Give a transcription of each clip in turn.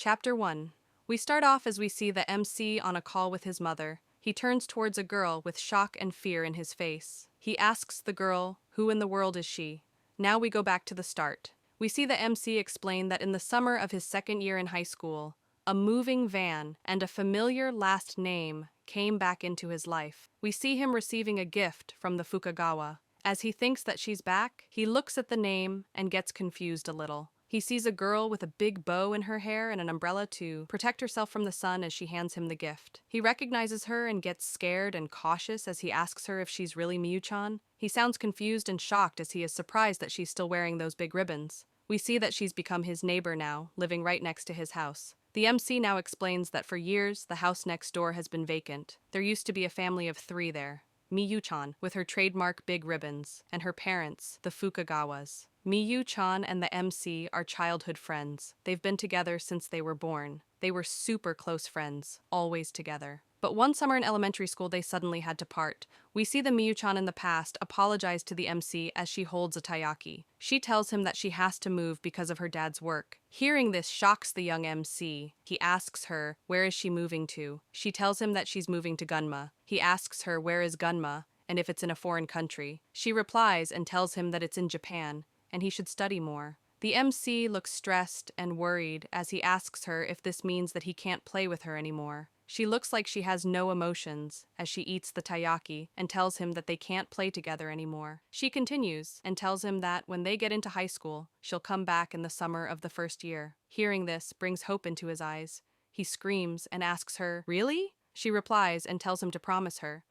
Chapter 1. We start off as we see the MC on a call with his mother. He turns towards a girl with shock and fear in his face. He asks the girl, who in the world is she? Now we go back to the start. We see the MC explain that in the summer of his second year in high school, a moving van and a familiar last name came back into his life. We see him receiving a gift from the Fukagawa. As he thinks that she's back, he looks at the name and gets confused a little. He sees a girl with a big bow in her hair and an umbrella to protect herself from the sun as she hands him the gift. He recognizes her and gets scared and cautious as he asks her if she's really Miyu-chan. He sounds confused and shocked as he is surprised that she's still wearing those big ribbons. We see that she's become his neighbor now, living right next to his house. The MC now explains that for years, the house next door has been vacant. There used to be a family of 3 there. Miyu-chan, with her trademark big ribbons, and her parents, the Fukagawas. Miyu-chan and the MC are childhood friends. They've been together since they were born. They were super close friends, always together. But one summer in elementary school, they suddenly had to part. We see the Miyu-chan in the past apologize to the MC as she holds a taiyaki. She tells him that she has to move because of her dad's work. Hearing this shocks the young MC. He asks her, where is she moving to? She tells him that she's moving to Gunma. He asks her, where is Gunma, and if it's in a foreign country. She replies and tells him that it's in Japan, and he should study more. The MC looks stressed and worried as he asks her if this means that he can't play with her anymore. She looks like she has no emotions as she eats the taiyaki and tells him that they can't play together anymore. She continues and tells him that when they get into high school, she'll come back in the summer of the first year. Hearing this brings hope into his eyes. He screams and asks her, "Really?" She replies and tells him to promise her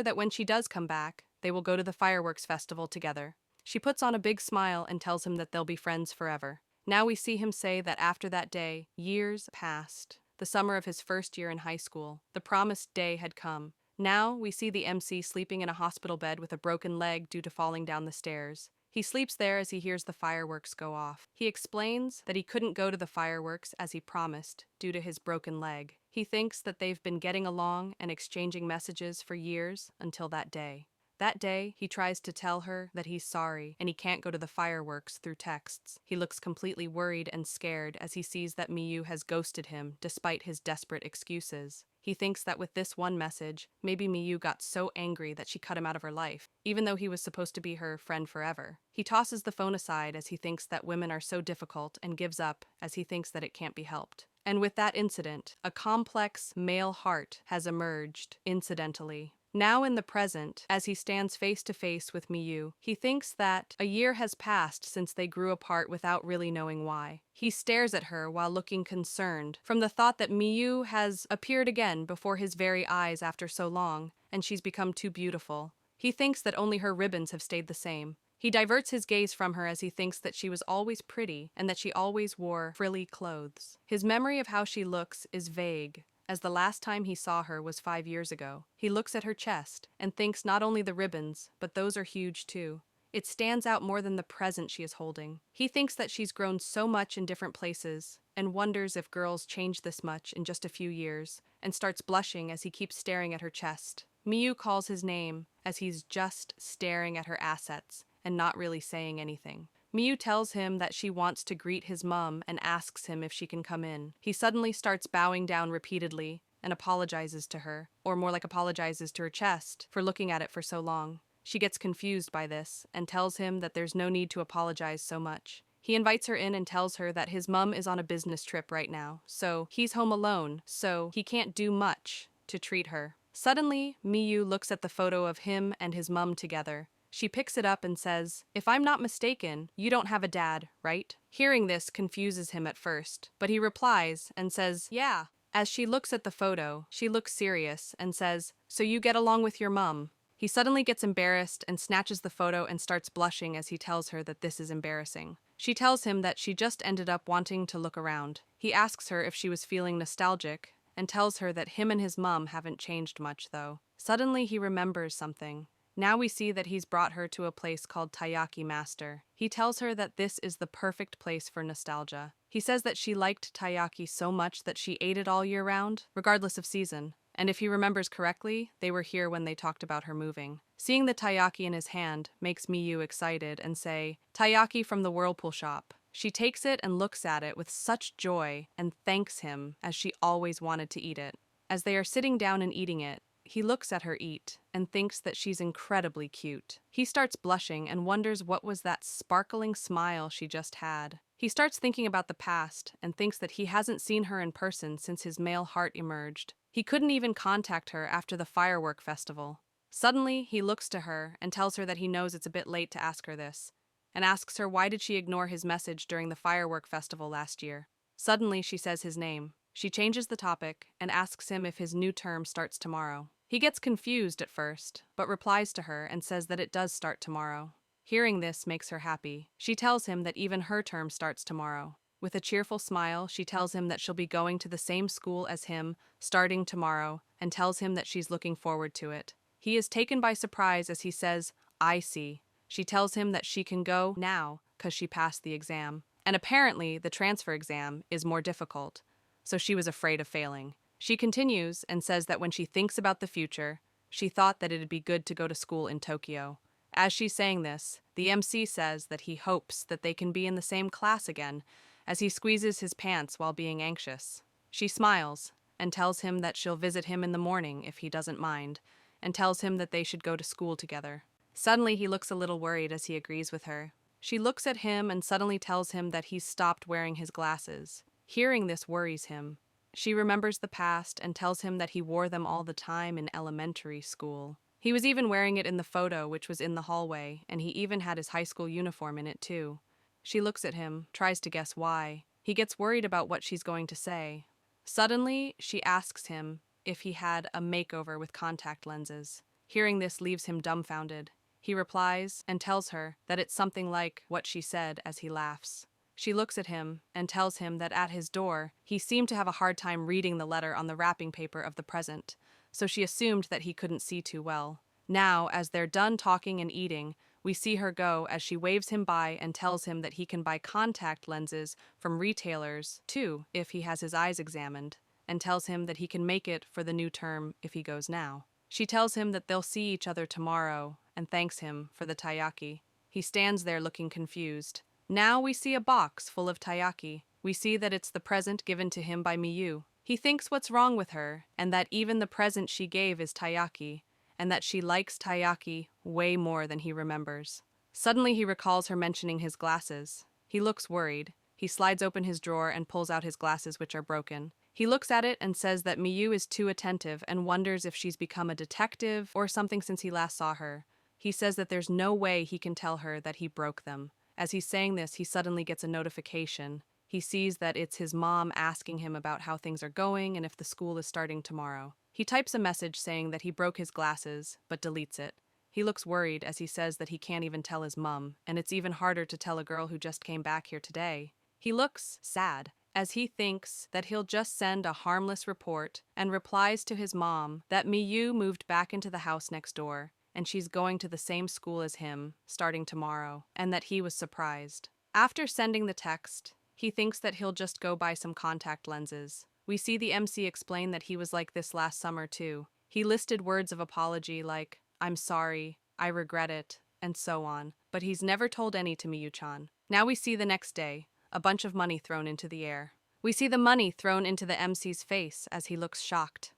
that when she does come back, they will go to the fireworks festival together. She puts on a big smile and tells him that they'll be friends forever. Now we see him say that after that day, years passed. The summer of his first year in high school. The promised day had come. Now we see the MC sleeping in a hospital bed with a broken leg due to falling down the stairs. He sleeps there as he hears the fireworks go off. He explains that he couldn't go to the fireworks as he promised due to his broken leg. He thinks that they've been getting along and exchanging messages for years until that day. That day, he tries to tell her that he's sorry and he can't go to the fireworks through texts. He looks completely worried and scared as he sees that Miyu has ghosted him despite his desperate excuses. He thinks that with this one message, maybe Miyu got so angry that she cut him out of her life, even though he was supposed to be her friend forever. He tosses the phone aside as he thinks that women are so difficult and gives up as he thinks that it can't be helped. And with that incident, a complex male heart has emerged, incidentally. Now in the present, as he stands face to face with Miyu, he thinks that a year has passed since they grew apart without really knowing why. He stares at her while looking concerned from the thought that Miyu has appeared again before his very eyes after so long, and she's become too beautiful. He thinks that only her ribbons have stayed the same. He diverts his gaze from her as he thinks that she was always pretty and that she always wore frilly clothes. His memory of how she looks is vague, as the last time he saw her was 5 years ago. He looks at her chest and thinks not only the ribbons, but those are huge too. It stands out more than the present she is holding. He thinks that she's grown so much in different places and wonders if girls change this much in just a few years, and starts blushing as he keeps staring at her chest. Miyu calls his name as he's just staring at her assets and not really saying anything. Miyu tells him that she wants to greet his mom and asks him if she can come in. He suddenly starts bowing down repeatedly and apologizes to her, or more like apologizes to her chest, for looking at it for so long. She gets confused by this and tells him that there's no need to apologize so much. He invites her in and tells her that his mom is on a business trip right now, so he's home alone, so he can't do much to treat her. Suddenly, Miyu looks at the photo of him and his mom together. She picks it up and says, "If I'm not mistaken, you don't have a dad, right?" Hearing this confuses him at first, but he replies and says, "Yeah." As she looks at the photo, she looks serious and says, "So you get along with your mom?" He suddenly gets embarrassed and snatches the photo and starts blushing as he tells her that this is embarrassing. She tells him that she just ended up wanting to look around. He asks her if she was feeling nostalgic and tells her that him and his mom haven't changed much though. Suddenly he remembers something. Now we see that he's brought her to a place called Taiyaki Master. He tells her that this is the perfect place for nostalgia. He says that she liked taiyaki so much that she ate it all year round, regardless of season. And if he remembers correctly, they were here when they talked about her moving. Seeing the taiyaki in his hand makes Miyu excited and say, "Taiyaki from the whirlpool shop." She takes it and looks at it with such joy and thanks him as she always wanted to eat it. As they are sitting down and eating it, he looks at her eat and thinks that she's incredibly cute. He starts blushing and wonders what was that sparkling smile she just had. He starts thinking about the past and thinks that he hasn't seen her in person since his male heart emerged. He couldn't even contact her after the firework festival. Suddenly, he looks to her and tells her that he knows it's a bit late to ask her this, and asks her why did she ignore his message during the firework festival last year. Suddenly, she says his name. She changes the topic and asks him if his new term starts tomorrow. He gets confused at first, but replies to her and says that it does start tomorrow. Hearing this makes her happy. She tells him that even her term starts tomorrow. With a cheerful smile, she tells him that she'll be going to the same school as him, starting tomorrow, and tells him that she's looking forward to it. He is taken by surprise as he says, "I see." She tells him that she can go now because she passed the exam. And apparently, the transfer exam is more difficult, so she was afraid of failing. She continues and says that when she thinks about the future, she thought that it'd be good to go to school in Tokyo. As she's saying this, the MC says that he hopes that they can be in the same class again, as he squeezes his pants while being anxious. She smiles and tells him that she'll visit him in the morning if he doesn't mind, and tells him that they should go to school together. Suddenly, he looks a little worried as he agrees with her. She looks at him and suddenly tells him that he's stopped wearing his glasses. Hearing this worries him. She remembers the past and tells him that he wore them all the time in elementary school. He was even wearing it in the photo, which was in the hallway, and he even had his high school uniform in it too. She looks at him, tries to guess why. He gets worried about what she's going to say. Suddenly, she asks him if he had a makeover with contact lenses. Hearing this leaves him dumbfounded. He replies and tells her that it's something like what she said as he laughs. She looks at him and tells him that at his door, he seemed to have a hard time reading the letter on the wrapping paper of the present, so she assumed that he couldn't see too well. Now, as they're done talking and eating, we see her go as she waves him by and tells him that he can buy contact lenses from retailers, too, if he has his eyes examined, and tells him that he can make it for the new term if he goes now. She tells him that they'll see each other tomorrow and thanks him for the taiyaki. He stands there looking confused. Now we see a box full of taiyaki. We see that it's the present given to him by Miyu. He thinks what's wrong with her, and that even the present she gave is taiyaki, and that she likes taiyaki way more than he remembers. Suddenly he recalls her mentioning his glasses. He looks worried. He slides open his drawer and pulls out his glasses, which are broken. He looks at it and says that Miyu is too attentive and wonders if she's become a detective or something since he last saw her. He says that there's no way he can tell her that he broke them. As he's saying this, he suddenly gets a notification. He sees that it's his mom asking him about how things are going and if the school is starting tomorrow. He types a message saying that he broke his glasses, but deletes it. He looks worried as he says that he can't even tell his mom, and it's even harder to tell a girl who just came back here today. He looks sad, as he thinks that he'll just send a harmless report and replies to his mom that Miyu moved back into the house next door, and she's going to the same school as him, starting tomorrow, and that he was surprised. After sending the text, he thinks that he'll just go buy some contact lenses. We see the MC explain that he was like this last summer too. He listed words of apology like, "I'm sorry, I regret it," and so on, but he's never told any to Miyu-chan. Now we see the next day, a bunch of money thrown into the air. We see the money thrown into the MC's face as he looks shocked.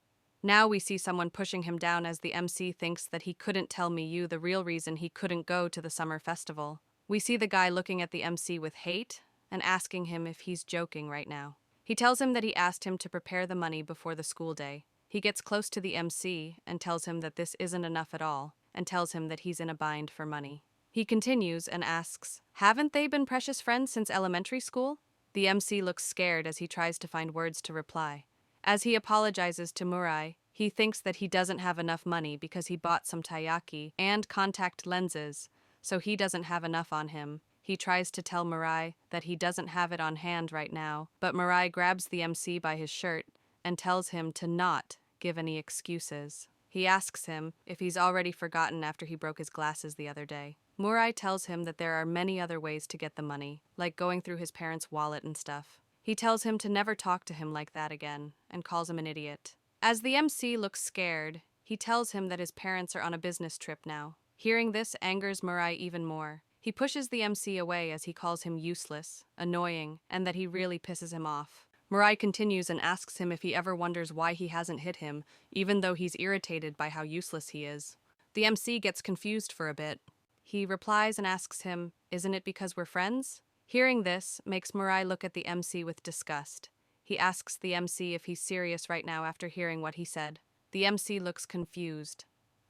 Now we see someone pushing him down as the MC thinks that he couldn't tell Miyu the real reason he couldn't go to the summer festival. We see the guy looking at the MC with hate and asking him if he's joking right now. He tells him that he asked him to prepare the money before the school day. He gets close to the MC and tells him that this isn't enough at all, and tells him that he's in a bind for money. He continues and asks, "Haven't they been precious friends since elementary school?" The MC looks scared as he tries to find words to reply. As he apologizes to Murai, he thinks that he doesn't have enough money because he bought some taiyaki and contact lenses, so he doesn't have enough on him. He tries to tell Murai that he doesn't have it on hand right now, but Murai grabs the MC by his shirt and tells him to not give any excuses. He asks him if he's already forgotten after he broke his glasses the other day. Murai tells him that there are many other ways to get the money, like going through his parents' wallet and stuff. He tells him to never talk to him like that again, and calls him an idiot. As the MC looks scared, he tells him that his parents are on a business trip now. Hearing this angers Murai even more. He pushes the MC away as he calls him useless, annoying, and that he really pisses him off. Mirai continues and asks him if he ever wonders why he hasn't hit him, even though he's irritated by how useless he is. The MC gets confused for a bit. He replies and asks him, "Isn't it because we're friends?" Hearing this makes Mirai look at the MC with disgust. He asks the MC if he's serious right now after hearing what he said. The MC looks confused.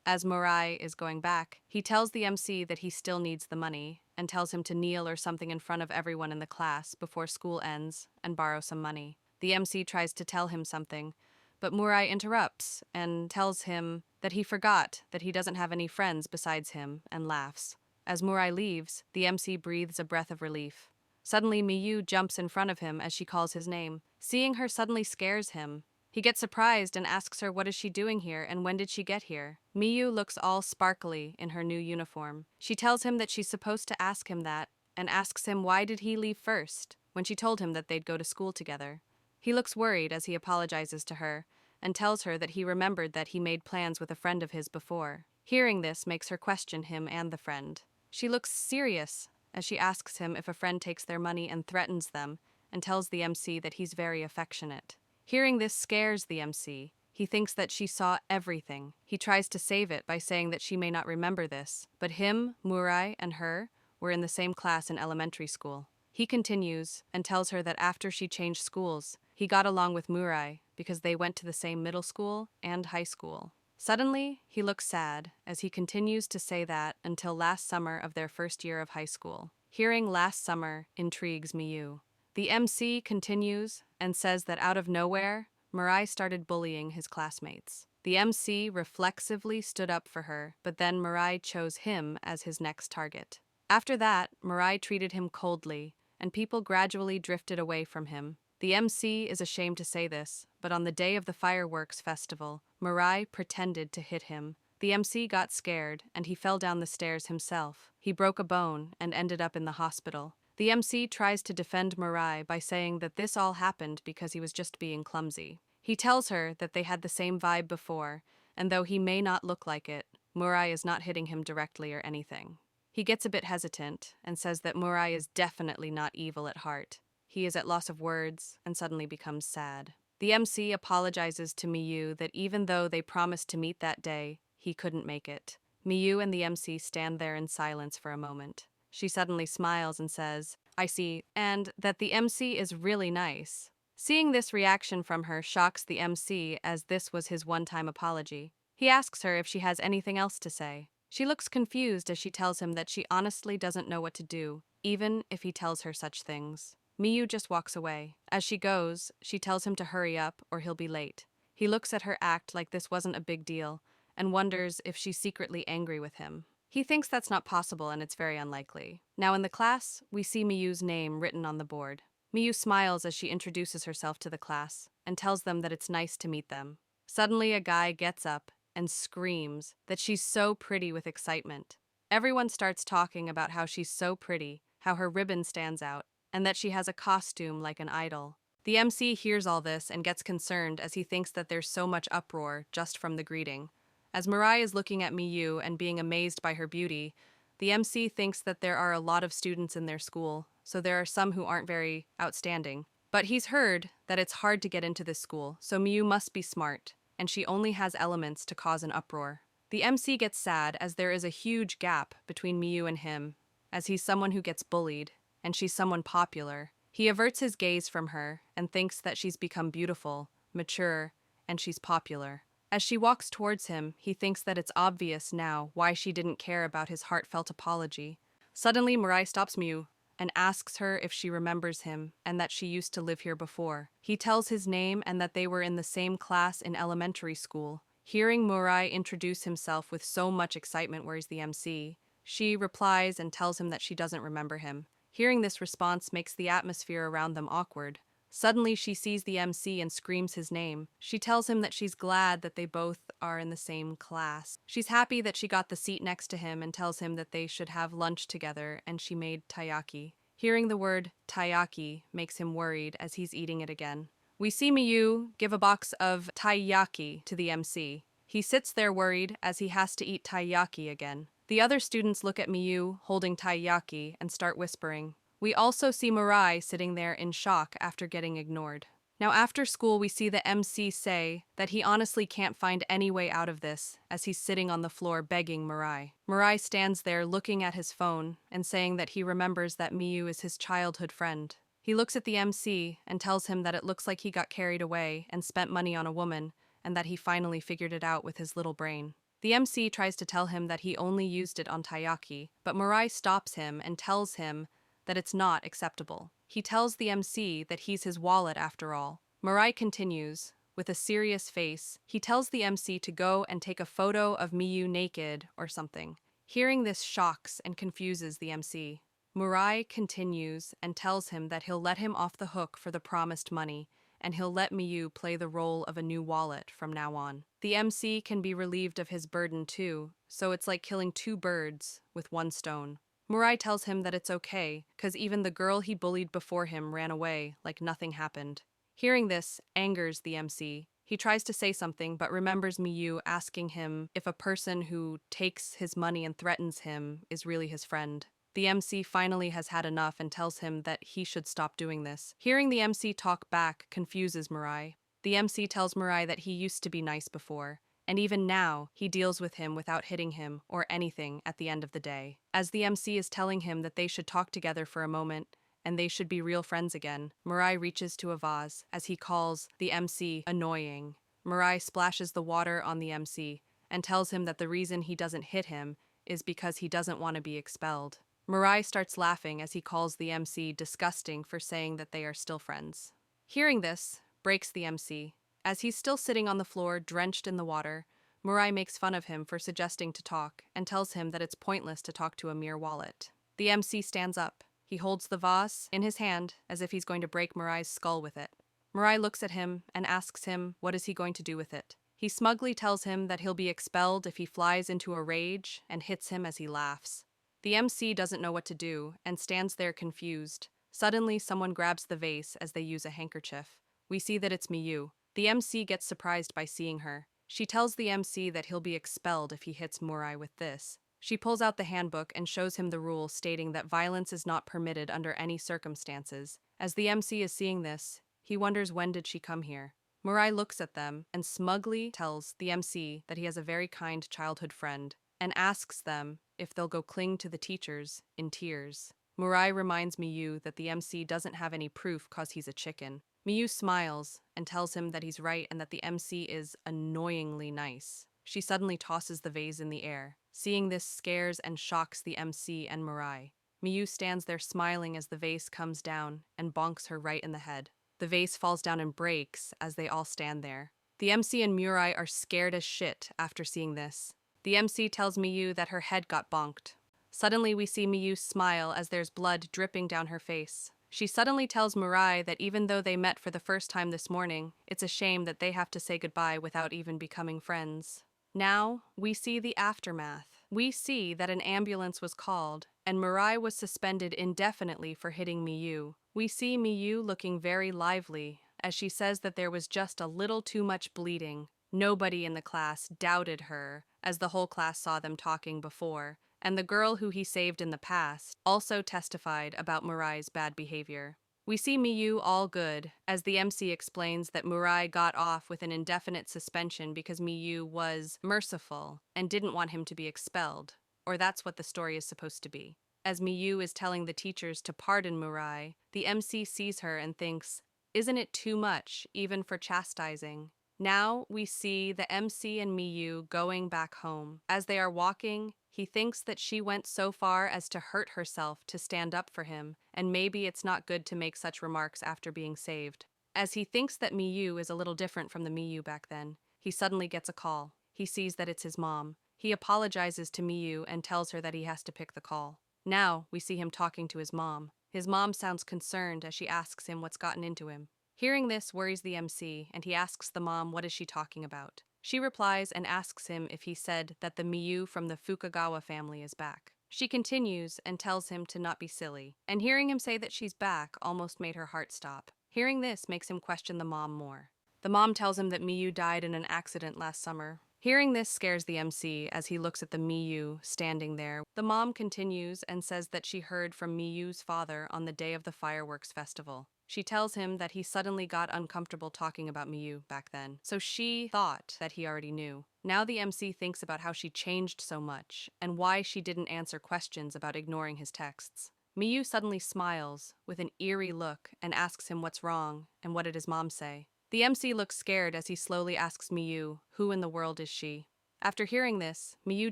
As Mirai is going back, he tells the MC that he still needs the money and tells him to kneel or something in front of everyone in the class before school ends and borrow some money. The MC tries to tell him something, but Mirai interrupts and tells him that he forgot that he doesn't have any friends besides him and laughs. As Mirai leaves, the MC breathes a breath of relief. Suddenly, Miyu jumps in front of him as she calls his name. Seeing her suddenly scares him. He gets surprised and asks her what is she doing here and when did she get here. Miyu looks all sparkly in her new uniform. She tells him that she's supposed to ask him that and asks him why did he leave first when she told him that they'd go to school together. He looks worried as he apologizes to her and tells her that he remembered that he made plans with a friend of his before. Hearing this makes her question him and the friend. She looks serious as she asks him if a friend takes their money and threatens them and tells the MC that he's very affectionate. Hearing this scares the MC. He thinks that she saw everything. He tries to save it by saying that she may not remember this, but him, Mirai, and her were in the same class in elementary school. He continues and tells her that after she changed schools, he got along with Mirai because they went to the same middle school and high school. Suddenly, he looks sad as he continues to say that until last summer of their first year of high school. Hearing last summer intrigues Miyu. The MC continues and says that out of nowhere, Mirai started bullying his classmates. The MC reflexively stood up for her, but then Mirai chose him as his next target. After that, Mirai treated him coldly, and people gradually drifted away from him. The MC is ashamed to say this, but on the day of the fireworks festival, Mirai pretended to hit him. The MC got scared, and he fell down the stairs himself. He broke a bone and ended up in the hospital. The MC tries to defend Mirai by saying that this all happened because he was just being clumsy. He tells her that they had the same vibe before, and though he may not look like it, Mirai is not hitting him directly or anything. He gets a bit hesitant and says that Mirai is definitely not evil at heart. He is at loss of words and suddenly becomes sad. The MC apologizes to Miyu that even though they promised to meet that day, he couldn't make it. Miyu and the MC stand there in silence for a moment. She suddenly smiles and says, "I see," and that the MC is really nice. Seeing this reaction from her shocks the MC as this was his one-time apology. He asks her if she has anything else to say. She looks confused as she tells him that she honestly doesn't know what to do, even if he tells her such things. Miyu just walks away. As she goes, she tells him to hurry up or he'll be late. He looks at her act like this wasn't a big deal and wonders if she's secretly angry with him. He thinks that's not possible and it's very unlikely. Now in the class, we see Miyu's name written on the board. Miyu smiles as she introduces herself to the class and tells them that it's nice to meet them. Suddenly a guy gets up and screams that she's so pretty with excitement. Everyone starts talking about how she's so pretty, how her ribbon stands out, and that she has a costume like an idol. The MC hears all this and gets concerned as he thinks that there's so much uproar just from the greeting. As Mirai is looking at Miyu and being amazed by her beauty, the MC thinks that there are a lot of students in their school, so there are some who aren't very outstanding. But he's heard that it's hard to get into this school, so Miyu must be smart, and she only has elements to cause an uproar. The MC gets sad as there is a huge gap between Miyu and him, as he's someone who gets bullied, and she's someone popular. He averts his gaze from her and thinks that she's become beautiful, mature, and she's popular. As she walks towards him, he thinks that it's obvious now why she didn't care about his heartfelt apology. Suddenly, Mirai stops Miyu and asks her if she remembers him and that she used to live here before. He tells his name and that they were in the same class in elementary school. Hearing Mirai introduce himself with so much excitement worries the MC. She replies and tells him that she doesn't remember him. Hearing this response makes the atmosphere around them awkward. Suddenly, she sees the MC and screams his name. She tells him that she's glad that they both are in the same class. She's happy that she got the seat next to him and tells him that they should have lunch together, and she made taiyaki. Hearing the word taiyaki makes him worried as he's eating it again. We see Miyu give a box of taiyaki to the MC. He sits there worried as he has to eat taiyaki again. The other students look at Miyu holding taiyaki and start whispering. We also see Mirai sitting there in shock after getting ignored. Now after school we see the MC say that he honestly can't find any way out of this as he's sitting on the floor begging Mirai. Mirai stands there looking at his phone and saying that he remembers that Miyu is his childhood friend. He looks at the MC and tells him that it looks like he got carried away and spent money on a woman and that he finally figured it out with his little brain. The MC tries to tell him that he only used it on taiyaki, but Mirai stops him and tells him that it's not acceptable. He tells the MC that he's his wallet after all. Mirai continues, with a serious face. He tells the MC to go and take a photo of Miyu naked or something. Hearing this shocks and confuses the MC. Mirai continues and tells him that he'll let him off the hook for the promised money, and he'll let Miyu play the role of a new wallet from now on. The MC can be relieved of his burden too, so it's like killing two birds with one stone. Mirai tells him that it's okay, cause even the girl he bullied before him ran away like nothing happened. Hearing this angers the MC. He tries to say something but remembers Miyu asking him if a person who takes his money and threatens him is really his friend. The MC finally has had enough and tells him that he should stop doing this. Hearing the MC talk back confuses Mirai. The MC tells Mirai that he used to be nice before, and even now, he deals with him without hitting him or anything at the end of the day. As the MC is telling him that they should talk together for a moment, and they should be real friends again, Mirai reaches to a vase, as he calls the MC annoying. Mirai splashes the water on the MC, and tells him that the reason he doesn't hit him is because he doesn't want to be expelled. Mirai starts laughing as he calls the MC disgusting for saying that they are still friends. Hearing this, breaks the MC. As he's still sitting on the floor, drenched in the water, Mirai makes fun of him for suggesting to talk and tells him that it's pointless to talk to a mere wallet. The MC stands up. He holds the vase in his hand as if he's going to break Mirai's skull with it. Mirai looks at him and asks him what is he going to do with it. He smugly tells him that he'll be expelled if he flies into a rage and hits him as he laughs. The MC doesn't know what to do and stands there confused. Suddenly, someone grabs the vase as they use a handkerchief. We see that it's Miyu. The MC gets surprised by seeing her. She tells the MC that he'll be expelled if he hits Mirai with this. She pulls out the handbook and shows him the rule stating that violence is not permitted under any circumstances. As the MC is seeing this, he wonders when did she come here. Mirai looks at them and smugly tells the MC that he has a very kind childhood friend and asks them if they'll go cling to the teachers in tears. Mirai reminds Miyu that the MC doesn't have any proof cause he's a chicken. Miyu smiles and tells him that he's right and that the MC is annoyingly nice. She suddenly tosses the vase in the air. Seeing this scares and shocks the MC and Mirai. Miyu stands there smiling as the vase comes down and bonks her right in the head. The vase falls down and breaks as they all stand there. The MC and Mirai are scared as shit after seeing this. The MC tells Miyu that her head got bonked. Suddenly we see Miyu smile as there's blood dripping down her face. She suddenly tells Mirai that even though they met for the first time this morning, it's a shame that they have to say goodbye without even becoming friends. Now, we see the aftermath. We see that an ambulance was called, and Mirai was suspended indefinitely for hitting Miyu. We see Miyu looking very lively, as she says that there was just a little too much bleeding. Nobody in the class doubted her, as the whole class saw them talking before, and the girl who he saved in the past also testified about Mirai's bad behavior. We see Miyu all good, as the MC explains that Mirai got off with an indefinite suspension because Miyu was merciful and didn't want him to be expelled, or that's what the story is supposed to be. As Miyu is telling the teachers to pardon Mirai, the MC sees her and thinks, isn't it too much, even for chastising? Now we see the MC and Miyu going back home. As they are walking, he thinks that she went so far as to hurt herself to stand up for him, and maybe it's not good to make such remarks after being saved. As he thinks that Miyu is a little different from the Miyu back then, he suddenly gets a call. He sees that it's his mom. He apologizes to Miyu and tells her that he has to pick the call. Now we see him talking to his mom. His mom sounds concerned as she asks him what's gotten into him. Hearing this worries the MC, and he asks the mom what is she talking about. She replies and asks him if he said that the Miyu from the Fukagawa family is back. She continues and tells him to not be silly, and hearing him say that she's back almost made her heart stop. Hearing this makes him question the mom more. The mom tells him that Miyu died in an accident last summer. Hearing this scares the MC as he looks at the Miyu standing there. The mom continues and says that she heard from Miyu's father on the day of the fireworks festival. She tells him that he suddenly got uncomfortable talking about Miyu back then, so she thought that he already knew. Now the MC thinks about how she changed so much and why she didn't answer questions about ignoring his texts. Miyu suddenly smiles with an eerie look and asks him what's wrong and what did his mom say. The MC looks scared as he slowly asks Miyu, who in the world is she? After hearing this, Miyu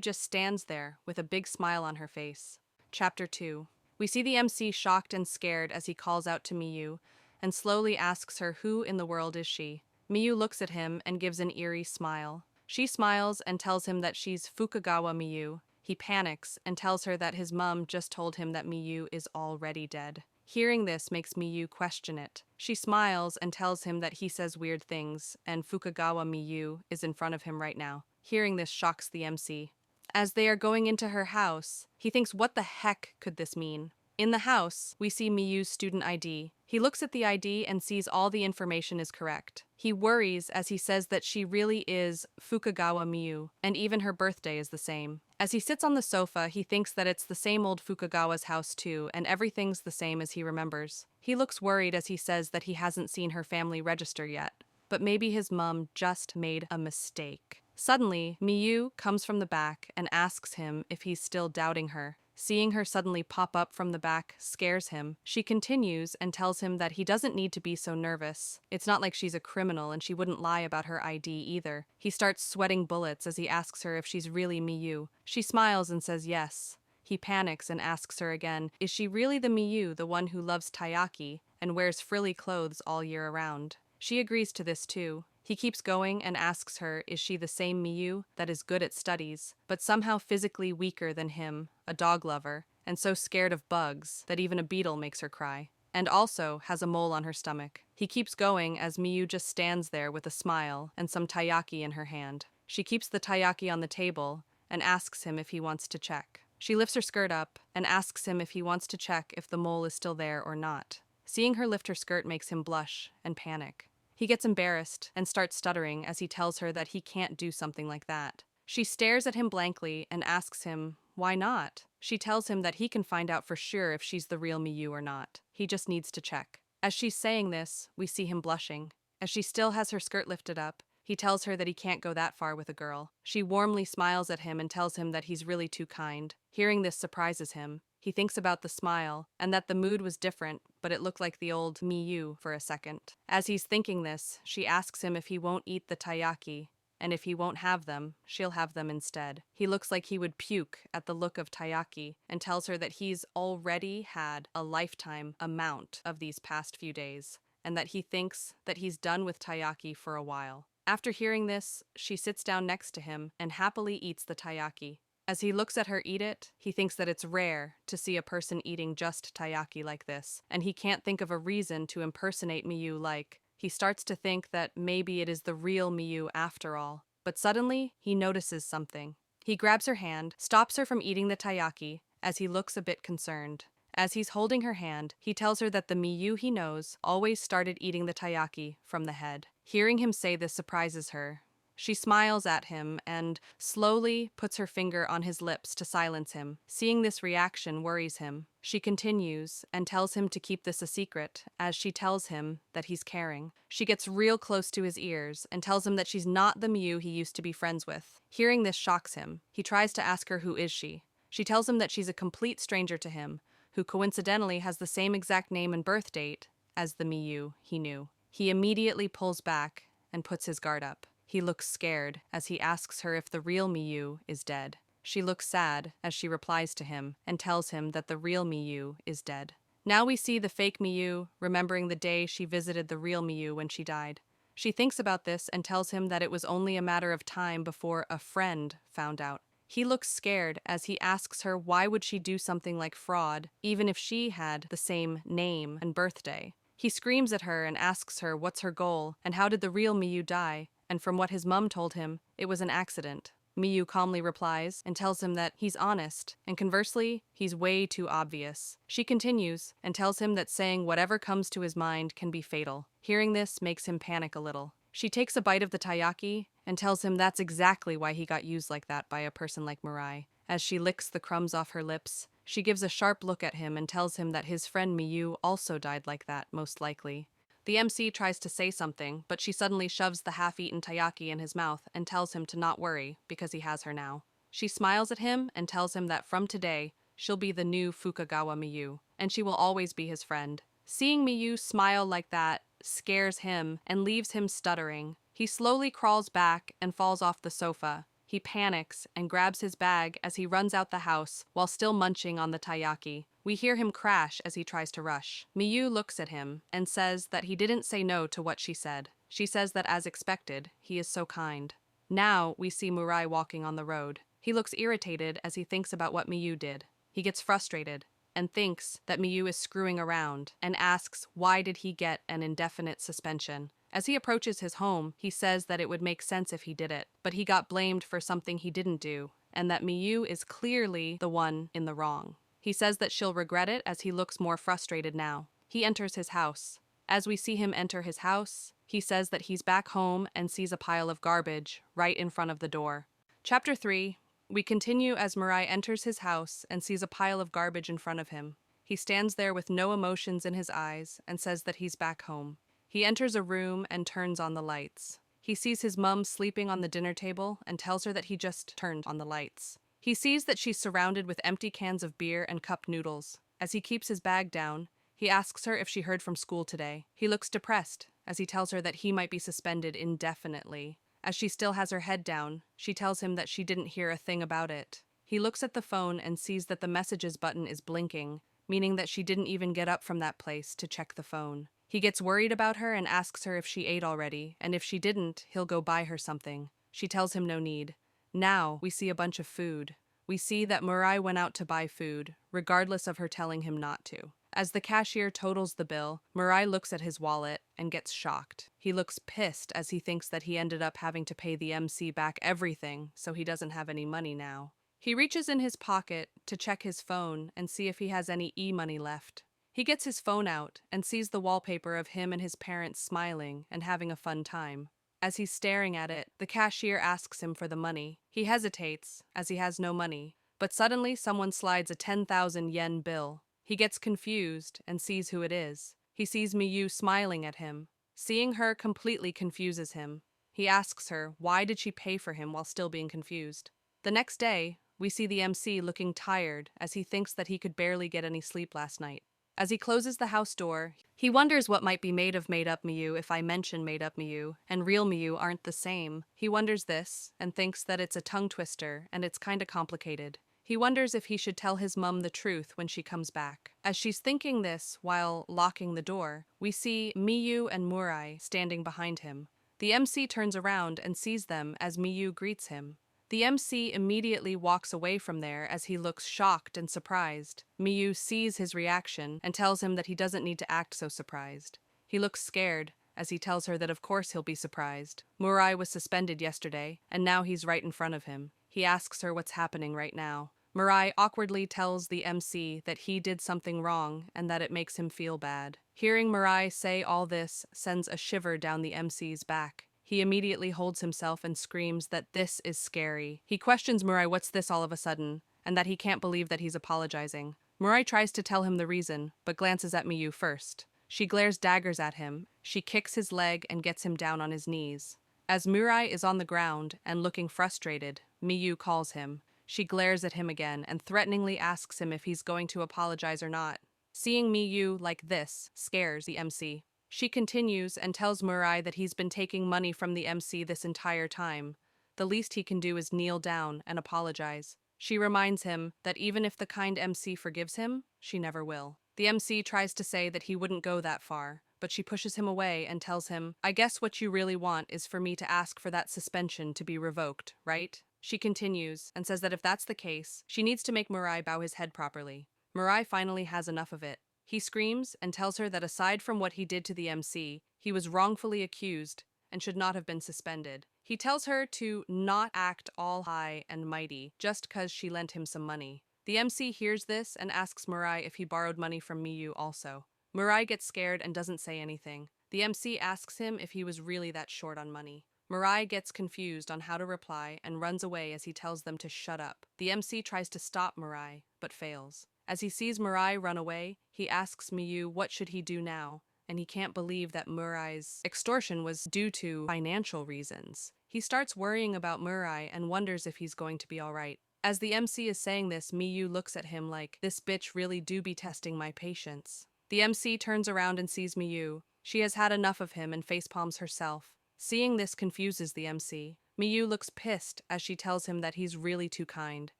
just stands there with a big smile on her face. Chapter 2. We see the MC shocked and scared as he calls out to Miyu and slowly asks her who in the world is she. Miyu looks at him and gives an eerie smile. She smiles and tells him that she's Fukagawa Miyu. He panics and tells her that his mom just told him that Miyu is already dead. Hearing this makes Miyu question it. She smiles and tells him that he says weird things and Fukagawa Miyu is in front of him right now. Hearing this shocks the MC. As they are going into her house, he thinks what the heck could this mean? In the house, we see Miyu's student ID. He looks at the ID and sees all the information is correct. He worries as he says that she really is Fukagawa Miyu, and even her birthday is the same. As he sits on the sofa, he thinks that it's the same old Fukagawa's house too, and everything's the same as he remembers. He looks worried as he says that he hasn't seen her family register yet, but maybe his mom just made a mistake. Suddenly, Miyu comes from the back and asks him if he's still doubting her. Seeing her suddenly pop up from the back scares him. She continues and tells him that he doesn't need to be so nervous. It's not like she's a criminal and she wouldn't lie about her ID either. He starts sweating bullets as he asks her if she's really Miyu. She smiles and says yes. He panics and asks her again, is she really the Miyu, the one who loves taiyaki and wears frilly clothes all year around? She agrees to this too. He keeps going and asks her, is she the same Miyu that is good at studies, but somehow physically weaker than him, a dog lover, and so scared of bugs that even a beetle makes her cry, and also has a mole on her stomach. He keeps going as Miyu just stands there with a smile and some taiyaki in her hand. She keeps the taiyaki on the table and asks him if he wants to check. She lifts her skirt up and asks him if he wants to check if the mole is still there or not. Seeing her lift her skirt makes him blush and panic. He gets embarrassed and starts stuttering as he tells her that he can't do something like that. She stares at him blankly and asks him, why not? She tells him that he can find out for sure if she's the real Miyu or not. He just needs to check. As she's saying this, we see him blushing. As she still has her skirt lifted up, he tells her that he can't go that far with a girl. She warmly smiles at him and tells him that he's really too kind. Hearing this surprises him. He thinks about the smile, and that the mood was different, but it looked like the old Miyu for a second. As he's thinking this, she asks him if he won't eat the taiyaki, and if he won't have them, she'll have them instead. He looks like he would puke at the look of taiyaki, and tells her that he's already had a lifetime amount of these past few days, and that he thinks that he's done with taiyaki for a while. After hearing this, she sits down next to him and happily eats the taiyaki. As he looks at her eat it, he thinks that it's rare to see a person eating just taiyaki like this, and he can't think of a reason to impersonate Miyu like. He starts to think that maybe it is the real Miyu after all. But suddenly, he notices something. He grabs her hand, stops her from eating the taiyaki, as he looks a bit concerned. As he's holding her hand, he tells her that the Miyu he knows always started eating the taiyaki from the head. Hearing him say this surprises her. She smiles at him and slowly puts her finger on his lips to silence him. Seeing this reaction worries him. She continues and tells him to keep this a secret, as she tells him that he's caring. She gets real close to his ears and tells him that she's not the Miyu he used to be friends with. Hearing this shocks him. He tries to ask her who is she. She tells him that she's a complete stranger to him, who coincidentally has the same exact name and birth date as the Miyu he knew. He immediately pulls back and puts his guard up. He looks scared as he asks her if the real Miyu is dead. She looks sad as she replies to him and tells him that the real Miyu is dead. Now we see the fake Miyu remembering the day she visited the real Miyu when she died. She thinks about this and tells him that it was only a matter of time before a friend found out. He looks scared as he asks her why would she do something like fraud, even if she had the same name and birthday. He screams at her and asks her what's her goal and how did the real Miyu die, and from what his mom told him, it was an accident. Miyu calmly replies and tells him that he's honest, and conversely, he's way too obvious. She continues and tells him that saying whatever comes to his mind can be fatal. Hearing this makes him panic a little. She takes a bite of the taiyaki and tells him that's exactly why he got used like that by a person like Mirai. As she licks the crumbs off her lips, she gives a sharp look at him and tells him that his friend Miyu also died like that, most likely. The MC tries to say something, but she suddenly shoves the half-eaten taiyaki in his mouth and tells him to not worry, because he has her now. She smiles at him and tells him that from today, she'll be the new Fukagawa Miyu, and she will always be his friend. Seeing Miyu smile like that scares him and leaves him stuttering. He slowly crawls back and falls off the sofa. He panics and grabs his bag as he runs out the house while still munching on the taiyaki. We hear him crash as he tries to rush. Miyu looks at him and says that he didn't say no to what she said. She says that as expected, he is so kind. Now we see Mirai walking on the road. He looks irritated as he thinks about what Miyu did. He gets frustrated and thinks that Miyu is screwing around and asks why did he get an indefinite suspension. As he approaches his home, he says that it would make sense if he did it, but he got blamed for something he didn't do, and that Miyu is clearly the one in the wrong. He says that she'll regret it as he looks more frustrated now. He enters his house. As we see him enter his house, he says that he's back home and sees a pile of garbage right in front of the door. Chapter 3. We continue as Mirai enters his house and sees a pile of garbage in front of him. He stands there with no emotions in his eyes and says that he's back home. He enters a room and turns on the lights. He sees his mum sleeping on the dinner table and tells her that he just turned on the lights. He sees that she's surrounded with empty cans of beer and cup noodles. As he keeps his bag down, he asks her if she heard from school today. He looks depressed as he tells her that he might be suspended indefinitely. As she still has her head down, she tells him that she didn't hear a thing about it. He looks at the phone and sees that the messages button is blinking, meaning that she didn't even get up from that place to check the phone. He gets worried about her and asks her if she ate already, and if she didn't, he'll go buy her something. She tells him no need. Now, we see a bunch of food. We see that Mirai went out to buy food, regardless of her telling him not to. As the cashier totals the bill, Mirai looks at his wallet and gets shocked. He looks pissed as he thinks that he ended up having to pay the MC back everything, so he doesn't have any money now. He reaches in his pocket to check his phone and see if he has any e-money left. He gets his phone out and sees the wallpaper of him and his parents smiling and having a fun time. As he's staring at it, the cashier asks him for the money. He hesitates, as he has no money, but suddenly someone slides a 10,000 yen bill. He gets confused and sees who it is. He sees Miyu smiling at him. Seeing her completely confuses him. He asks her why did she pay for him while still being confused. The next day, we see the MC looking tired as he thinks that he could barely get any sleep last night. As he closes the house door, he wonders what might be made of made-up Miyu if I mention made-up Miyu, and real Miyu aren't the same. He wonders this, and thinks that it's a tongue twister, and it's kinda complicated. He wonders if he should tell his mum the truth when she comes back. As she's thinking this while locking the door, we see Miyu and Mirai standing behind him. The MC turns around and sees them as Miyu greets him. The MC immediately walks away from there as he looks shocked and surprised. Miyu sees his reaction and tells him that he doesn't need to act so surprised. He looks scared as he tells her that of course he'll be surprised. Mirai was suspended yesterday, and now he's right in front of him. He asks her what's happening right now. Mirai awkwardly tells the MC that he did something wrong and that it makes him feel bad. Hearing Mirai say all this sends a shiver down the MC's back. He immediately holds himself and screams that this is scary. He questions Mirai what's this all of a sudden, and that he can't believe that he's apologizing. Mirai tries to tell him the reason, but glances at Miyu first. She glares daggers at him. She kicks his leg and gets him down on his knees. As Mirai is on the ground and looking frustrated, Miyu calls him. She glares at him again and threateningly asks him if he's going to apologize or not. Seeing Miyu like this scares the MC. She continues and tells Mirai that he's been taking money from the MC this entire time. The least he can do is kneel down and apologize. She reminds him that even if the kind MC forgives him, she never will. The MC tries to say that he wouldn't go that far, but she pushes him away and tells him, I guess what you really want is for me to ask for that suspension to be revoked, right? She continues and says that if that's the case, she needs to make Mirai bow his head properly. Mirai finally has enough of it. He screams and tells her that aside from what he did to the MC, he was wrongfully accused and should not have been suspended. He tells her to not act all high and mighty just 'cause she lent him some money. The MC hears this and asks Mirai if he borrowed money from Miyu also. Mirai gets scared and doesn't say anything. The MC asks him if he was really that short on money. Mirai gets confused on how to reply and runs away as he tells them to shut up. The MC tries to stop Mirai, but fails. As he sees Mirai run away, he asks Miyu what should he do now, and he can't believe that Murai's extortion was due to financial reasons. He starts worrying about Mirai and wonders if he's going to be alright. As the MC is saying this, Miyu looks at him like, this bitch really do be testing my patience. The MC turns around and sees Miyu. She has had enough of him and facepalms herself. Seeing this confuses the MC. Miyu looks pissed as she tells him that he's really too kind.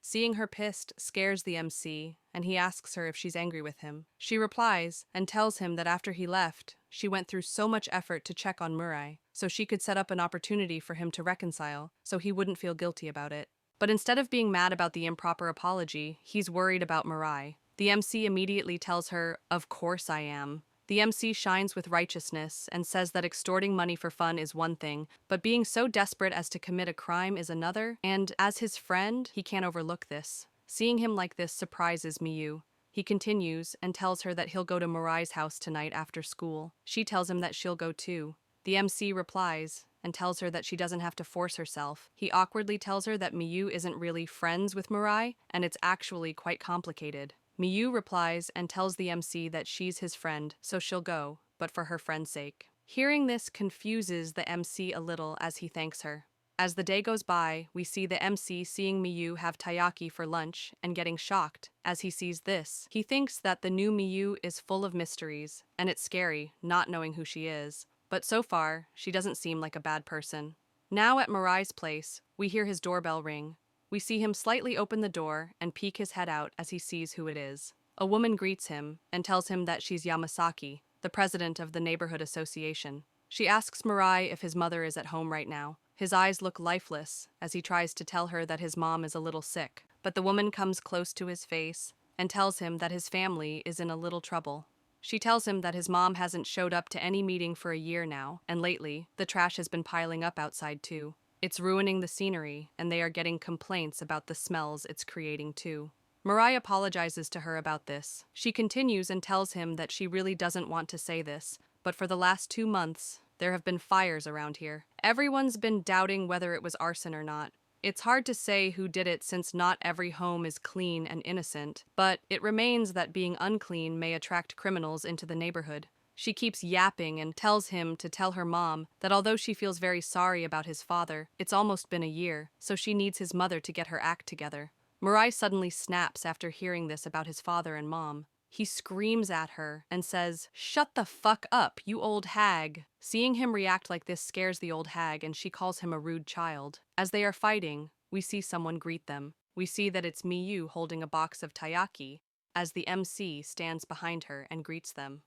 Seeing her pissed scares the MC, and he asks her if she's angry with him. She replies and tells him that after he left, she went through so much effort to check on Mirai, so she could set up an opportunity for him to reconcile, so he wouldn't feel guilty about it. But instead of being mad about the improper apology, he's worried about Mirai. The MC immediately tells her, "Of course I am." The MC shines with righteousness and says that extorting money for fun is one thing, but being so desperate as to commit a crime is another, and as his friend, he can't overlook this. Seeing him like this surprises Miyu. He continues and tells her that he'll go to Mirai's house tonight after school. She tells him that she'll go too. The MC replies and tells her that she doesn't have to force herself. He awkwardly tells her that Miyu isn't really friends with Mirai, and it's actually quite complicated. Miyu replies and tells the MC that she's his friend, so she'll go, but for her friend's sake. Hearing this confuses the MC a little as he thanks her. As the day goes by, we see the MC seeing Miyu have taiyaki for lunch and getting shocked as he sees this. He thinks that the new Miyu is full of mysteries, and it's scary not knowing who she is. But so far, she doesn't seem like a bad person. Now at Mirai's place, we hear his doorbell ring. We see him slightly open the door and peek his head out as he sees who it is. A woman greets him and tells him that she's Yamasaki, the president of the neighborhood association. She asks Mirai if his mother is at home right now. His eyes look lifeless as he tries to tell her that his mom is a little sick, but the woman comes close to his face and tells him that his family is in a little trouble. She tells him that his mom hasn't showed up to any meeting for a year now, and lately, the trash has been piling up outside too. It's ruining the scenery, and they are getting complaints about the smells it's creating too. Mirai apologizes to her about this. She continues and tells him that she really doesn't want to say this, but for the last 2 months, there have been fires around here. Everyone's been doubting whether it was arson or not. It's hard to say who did it since not every home is clean and innocent, but it remains that being unclean may attract criminals into the neighborhood. She keeps yapping and tells him to tell her mom that although she feels very sorry about his father, it's almost been a year, so she needs his mother to get her act together. Mirai suddenly snaps after hearing this about his father and mom. He screams at her and says, "Shut the fuck up, you old hag." Seeing him react like this scares the old hag and she calls him a rude child. As they are fighting, we see someone greet them. We see that it's Miyu holding a box of taiyaki as the MC stands behind her and greets them.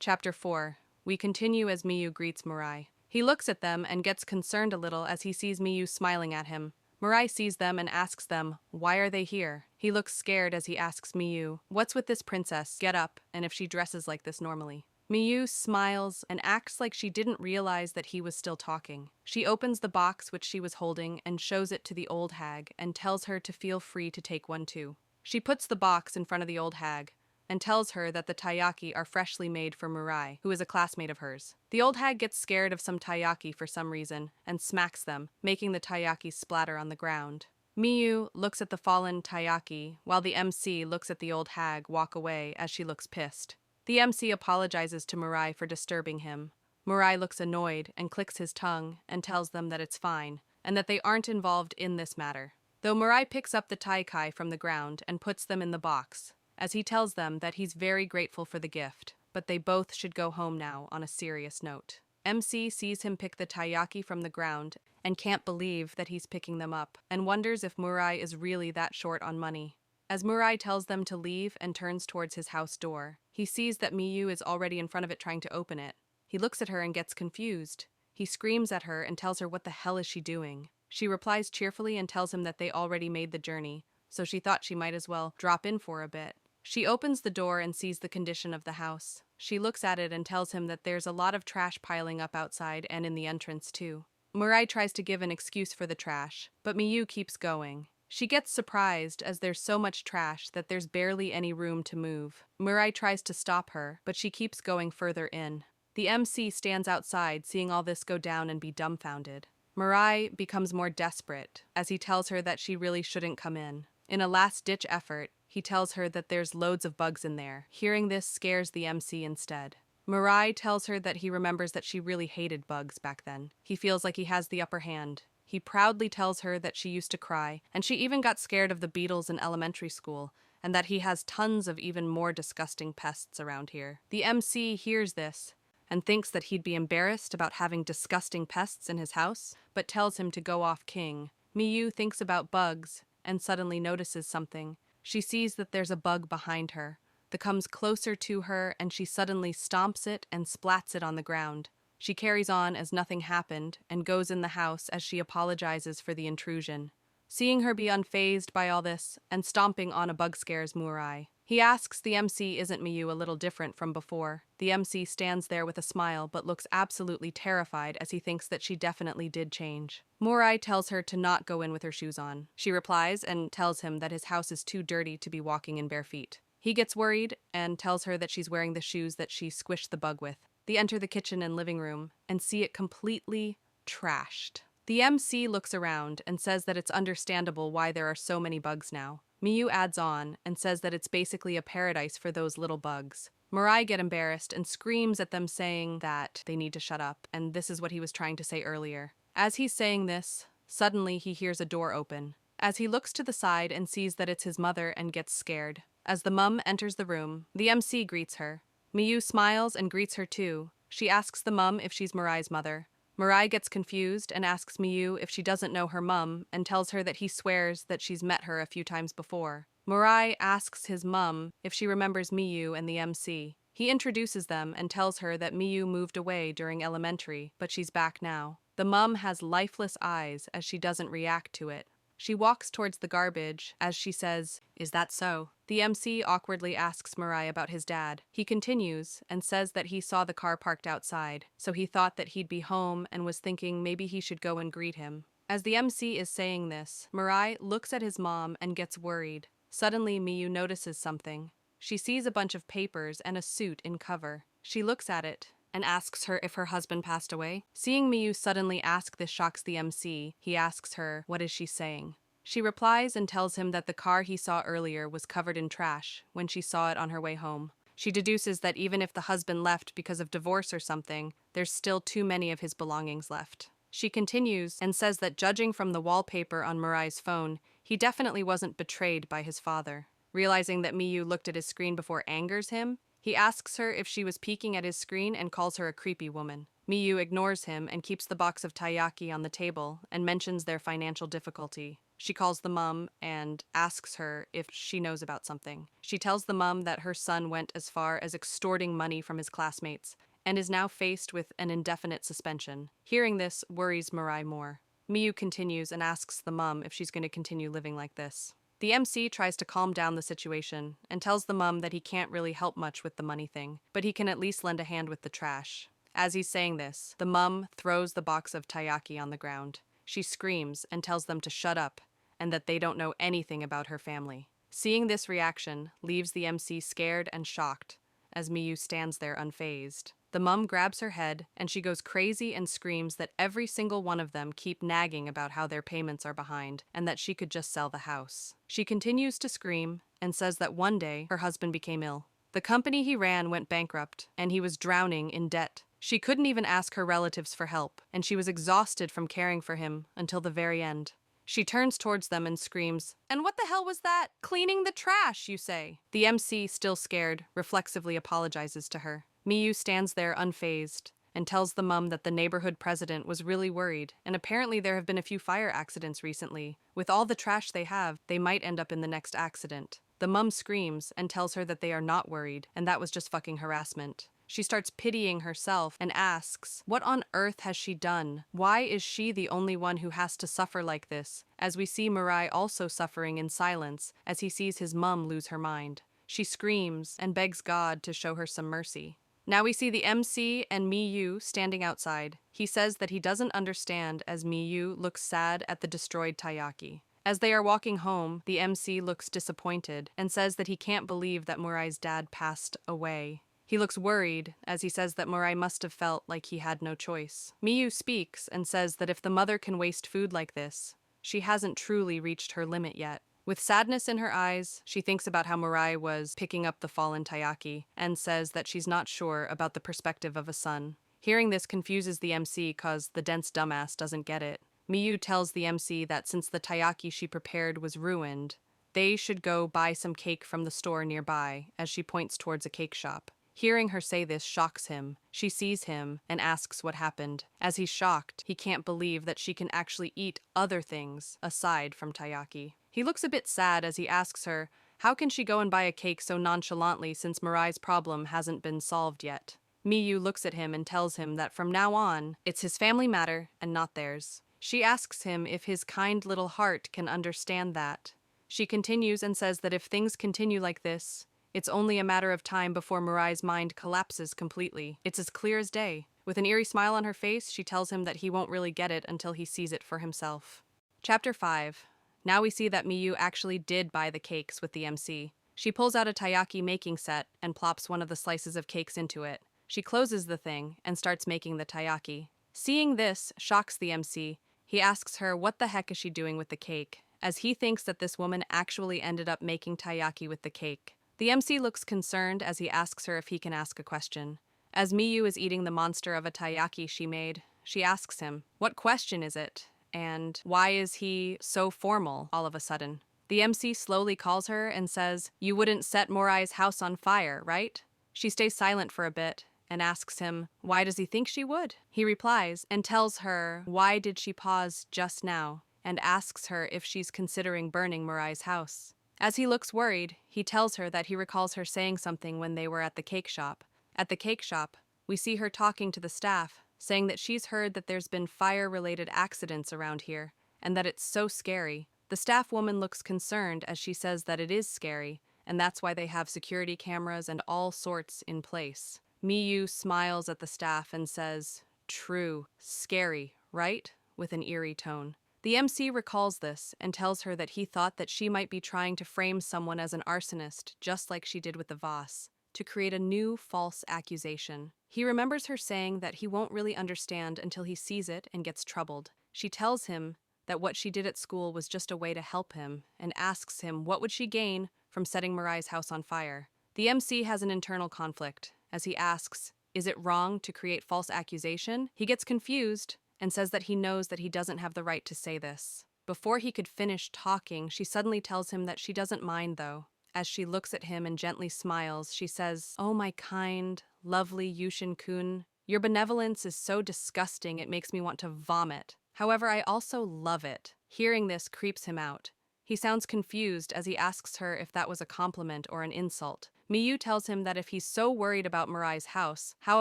Chapter 4. We continue as Miyu greets Mirai. He looks at them and gets concerned a little as he sees Miyu smiling at him. Mirai sees them and asks them, why are they here? He looks scared as he asks Miyu, what's with this princess? Get up, and if she dresses like this normally. Miyu smiles and acts like she didn't realize that he was still talking. She opens the box which she was holding and shows it to the old hag and tells her to feel free to take one too. She puts the box in front of the old hag and tells her that the taiyaki are freshly made for Mirai, who is a classmate of hers. The old hag gets scared of some taiyaki for some reason and smacks them, making the taiyaki splatter on the ground. Miyu looks at the fallen taiyaki while the MC looks at the old hag walk away as she looks pissed. The MC apologizes to Mirai for disturbing him. Mirai looks annoyed and clicks his tongue and tells them that it's fine and that they aren't involved in this matter. Though Mirai picks up the taikai from the ground and puts them in the box, as he tells them that he's very grateful for the gift, but they both should go home now on a serious note. MC sees him pick the taiyaki from the ground and can't believe that he's picking them up and wonders if Mirai is really that short on money. As Mirai tells them to leave and turns towards his house door, he sees that Miyu is already in front of it trying to open it. He looks at her and gets confused. He screams at her and tells her what the hell is she doing. She replies cheerfully and tells him that they already made the journey, so she thought she might as well drop in for a bit. She opens the door and sees the condition of the house. She looks at it and tells him that there's a lot of trash piling up outside and in the entrance too. Mirai tries to give an excuse for the trash, but Miyu keeps going. She gets surprised as there's so much trash that there's barely any room to move. Mirai tries to stop her, but she keeps going further in. The MC stands outside, seeing all this go down and be dumbfounded. Mirai becomes more desperate as he tells her that she really shouldn't come in. In a last-ditch effort, he tells her that there's loads of bugs in there. Hearing this scares the MC instead. Mirai tells her that he remembers that she really hated bugs back then. He feels like he has the upper hand. He proudly tells her that she used to cry, and she even got scared of the beetles in elementary school, and that he has tons of even more disgusting pests around here. The MC hears this and thinks that he'd be embarrassed about having disgusting pests in his house, but tells him to go off king. Miyu thinks about bugs and suddenly notices something. She sees that there's a bug behind her that comes closer to her, and she suddenly stomps it and splats it on the ground. She carries on as nothing happened and goes in the house as she apologizes for the intrusion. Seeing her be unfazed by all this and stomping on a bug scares Mirai. He asks the MC isn't Miyu a little different from before. The MC stands there with a smile but looks absolutely terrified as he thinks that she definitely did change. Mirai tells her to not go in with her shoes on. She replies and tells him that his house is too dirty to be walking in bare feet. He gets worried and tells her that she's wearing the shoes that she squished the bug with. They enter the kitchen and living room and see it completely trashed. The MC looks around and says that it's understandable why there are so many bugs now. Miyu adds on and says that it's basically a paradise for those little bugs. Mirai get embarrassed and screams at them, saying that they need to shut up, and this is what he was trying to say earlier. As he's saying this, suddenly he hears a door open. As he looks to the side and sees that it's his mother and gets scared. As the mum enters the room, the MC greets her. Miyu smiles and greets her too. She asks the mum if she's Mirai's mother. Mirai gets confused and asks Miyu if she doesn't know her mum and tells her that he swears that she's met her a few times before. Mirai asks his mum if she remembers Miyu and the MC. He introduces them and tells her that Miyu moved away during elementary, but she's back now. The mum has lifeless eyes as she doesn't react to it. She walks towards the garbage as she says, "Is that so?" The MC awkwardly asks Mirai about his dad. He continues and says that he saw the car parked outside, so he thought that he'd be home and was thinking maybe he should go and greet him. As the MC is saying this, Mirai looks at his mom and gets worried. Suddenly, Miyu notices something. She sees a bunch of papers and a suit in cover. She looks at it and asks her if her husband passed away. Seeing Miyu suddenly ask this shocks the MC. He asks her, what is she saying? She replies and tells him that the car he saw earlier was covered in trash when she saw it on her way home. She deduces that even if the husband left because of divorce or something, there's still too many of his belongings left. She continues and says that judging from the wallpaper on Mirai's phone, he definitely wasn't betrayed by his father. Realizing that Miyu looked at his screen before angers him, he asks her if she was peeking at his screen and calls her a creepy woman. Miyu ignores him and keeps the box of taiyaki on the table and mentions their financial difficulty. She calls the mum and asks her if she knows about something. She tells the mum that her son went as far as extorting money from his classmates and is now faced with an indefinite suspension. Hearing this worries Mirai more. Miyu continues and asks the mum if she's going to continue living like this. The MC tries to calm down the situation and tells the mum that he can't really help much with the money thing, but he can at least lend a hand with the trash. As he's saying this, the mum throws the box of taiyaki on the ground. She screams and tells them to shut up and that they don't know anything about her family. Seeing this reaction leaves the MC scared and shocked as Miyu stands there unfazed. The mum grabs her head and she goes crazy and screams that every single one of them keep nagging about how their payments are behind and that she could just sell the house. She continues to scream and says that one day her husband became ill. The company he ran went bankrupt and he was drowning in debt. She couldn't even ask her relatives for help, and she was exhausted from caring for him until the very end. She turns towards them and screams, "And what the hell was that? Cleaning the trash, you say?" The MC, still scared, reflexively apologizes to her. Miyu stands there unfazed and tells the mum that the neighborhood president was really worried, and apparently there have been a few fire accidents recently. With all the trash they have, they might end up in the next accident. The mum screams and tells her that they are not worried, and that was just fucking harassment. She starts pitying herself and asks, what on earth has she done? Why is she the only one who has to suffer like this? As we see Mirai also suffering in silence as he sees his mum lose her mind. She screams and begs God to show her some mercy. Now we see the MC and Miyu standing outside. He says that he doesn't understand as Miyu looks sad at the destroyed taiyaki. As they are walking home, the MC looks disappointed and says that he can't believe that Mirai's dad passed away. He He looks worried as he says that Murai must have felt like he had no choice. Miyu speaks and says that if the mother can waste food like this, she hasn't truly reached her limit yet. With sadness in her eyes, she thinks about how Murai was picking up the fallen Taiyaki and says that she's not sure about the perspective of a son. Hearing this confuses the MC cause the dense dumbass doesn't get it. Miyu tells the MC that since the Taiyaki she prepared was ruined, they should go buy some cake from the store nearby as she points towards a cake shop. Hearing her say this shocks him. She sees him and asks what happened. As he's shocked, he can't believe that she can actually eat other things aside from taiyaki. He looks a bit sad as he asks her, how can she go and buy a cake so nonchalantly since Murai's problem hasn't been solved yet? Miyu looks at him and tells him that from now on, it's his family matter and not theirs. She asks him if his kind little heart can understand that. She continues and says that if things continue like this, it's only a matter of time before Murai's mind collapses completely. It's as clear as day. With an eerie smile on her face, she tells him that he won't really get it until he sees it for himself. Chapter 5. Now we see that Miyu actually did buy the cakes with the MC. She pulls out a taiyaki making set and plops one of the slices of cakes into it. She closes the thing and starts making the taiyaki. Seeing this shocks the MC. He asks her what the heck is she doing with the cake, as he thinks that this woman actually ended up making taiyaki with the cake. The MC looks concerned as he asks her if he can ask a question. As Miyu is eating the monster of a taiyaki she made, she asks him, what question is it? And why is he so formal all of a sudden? The MC slowly calls her and says, you wouldn't set Morai's house on fire, right? She stays silent for a bit and asks him, why does he think she would? He replies and tells her why did she pause just now, and asks her if she's considering burning Murai's house. As he looks worried, he tells her that he recalls her saying something when they were at the cake shop. At the cake shop, we see her talking to the staff, saying that she's heard that there's been fire-related accidents around here, and that it's so scary. The staff woman looks concerned as she says that it is scary, and that's why they have security cameras and all sorts in place. Miyu smiles at the staff and says, true, scary, right? With an eerie tone. The MC recalls this and tells her that he thought that she might be trying to frame someone as an arsonist, just like she did with the Voss, to create a new false accusation. He remembers her saying that he won't really understand until he sees it and gets troubled. She tells him that what she did at school was just a way to help him and asks him what would she gain from setting Murai's house on fire. The MC has an internal conflict as he asks, is it wrong to create false accusation? He gets confused and says that he knows that he doesn't have the right to say this. Before he could finish talking, she suddenly tells him that she doesn't mind though. As she looks at him and gently smiles, she says, oh my kind, lovely Yuushin-kun, your benevolence is so disgusting it makes me want to vomit. However, I also love it. Hearing this creeps him out. He sounds confused as he asks her if that was a compliment or an insult. Miyu tells him that if he's so worried about Murai's house, how